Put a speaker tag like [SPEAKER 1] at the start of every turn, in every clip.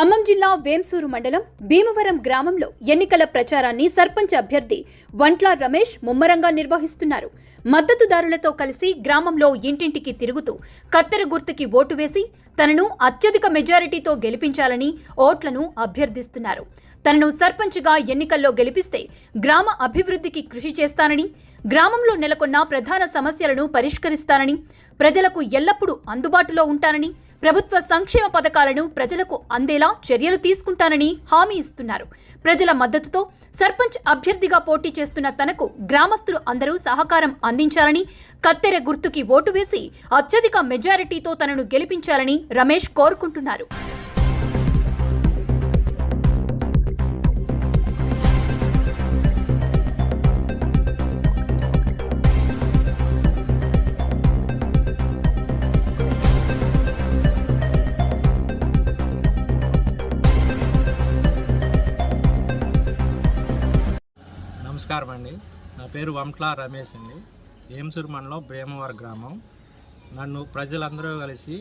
[SPEAKER 1] ఖమ్మం జిల్లా వేంసూరు మండలం భీమవరం గ్రామంలో ఎన్నికల ప్రచారాన్ని సర్పంచ్ అభ్యర్థి వంట్ల రమేష్ ముమ్మరంగా నిర్వహిస్తున్నారు. మద్దతుదారులతో కలిసి గ్రామంలో ఇంటింటికి తిరుగుతూ కత్తెర గుర్తుకి ఓటు వేసి తనను అత్యధిక మెజారిటీతో గెలిపించాలని ఓట్లను అభ్యర్థిస్తున్నారు. తనను సర్పంచ్గా ఎన్నికల్లో గెలిపిస్తే గ్రామ అభివృద్ధికి కృషి చేస్తానని, గ్రామంలో నెలకొన్న ప్రధాన సమస్యలను పరిష్కరిస్తానని, ప్రజలకు ఎల్లప్పుడూ అందుబాటులో ఉంటానని, ప్రభుత్వ సంక్షేమ పథకాలను ప్రజలకు అందేలా చర్యలు తీసుకుంటానని హామీ ఇస్తున్నారు. ప్రజల మద్దతుతో సర్పంచ్ అభ్యర్థిగా పోటీ చేస్తున్న తనకు గ్రామస్తులు అందరూ సహకారం అందించాలని, కత్తెర గుర్తుకి ఓటు వేసి అత్యధిక మెజారిటీతో తనను గెలిపించాలని రమేష్ కోరుకుంటున్నారు.
[SPEAKER 2] నమస్కారం అండి. నా పేరు వంట్ల రమేష్ అండి. వేంసూరు మండలం భీమవరం గ్రామం. నన్ను ప్రజలందరూ కలిసి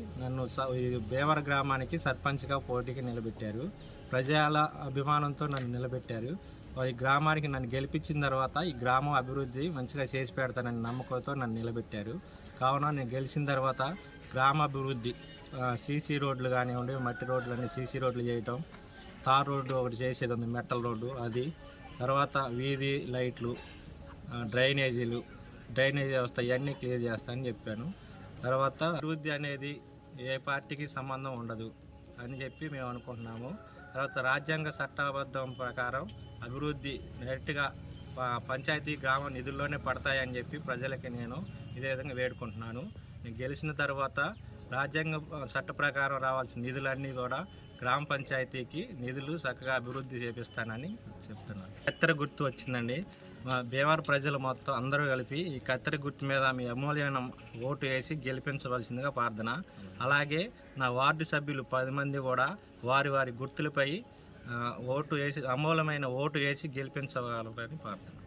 [SPEAKER 2] భీమవరం గ్రామానికి సర్పంచ్గా పోటీకి నిలబెట్టారు. ప్రజల అభిమానంతో నన్ను నిలబెట్టారు. ఈ గ్రామానికి నన్ను గెలిపించిన తర్వాత ఈ గ్రామం అభివృద్ధి మంచిగా చేసి పెడతానని నమ్మకంతో నన్ను నిలబెట్టారు. కావున నేను గెలిచిన తర్వాత గ్రామ అభివృద్ధి, సీసీ రోడ్లు కానివ్వండి, మట్టి రోడ్లన్నీ సీసీ రోడ్లు చేయటం, తార్ రోడ్డు ఒకటి చేసేది ఉంది, మెటల్ రోడ్డు అది, తర్వాత వీధి లైట్లు, డ్రైనేజీ వ్యవస్థ ఇవన్నీ క్లియర్ చేస్తానని చెప్పాను. తర్వాత అభివృద్ధి అనేది ఏ పార్టీకి సంబంధం ఉండదు అని చెప్పి మేము అనుకుంటున్నాము. తర్వాత రాజ్యాంగ చట్టబద్ధం ప్రకారం అభివృద్ధి డైరెక్ట్గా పంచాయతీ గ్రామ నిధుల్లోనే పడతాయని చెప్పి ప్రజలకి నేను ఇదే విధంగా వేడుకుంటున్నాను. నేను గెలిచిన తర్వాత రాజ్యాంగ చట్ట ప్రకారం రావాల్సిన నిధులన్నీ కూడా గ్రామ పంచాయతీకి నిధులు చక్కగా అభివృద్ధి చేపిస్తానని చెప్తున్నాను. కత్తెర గుర్తు వచ్చిందండి. మా భీమవరం ప్రజలు మొత్తం అందరూ కలిపి ఈ కత్తెర గుర్తు మీద మీ అమూల్యమైన ఓటు వేసి గెలిపించవలసిందిగా ప్రార్థన. అలాగే నా వార్డు సభ్యులు 10 మంది కూడా వారి గుర్తులపై ఓటు వేసి అమూల్యమైన ఓటు వేసి గెలిపించగలరని ప్రార్థన.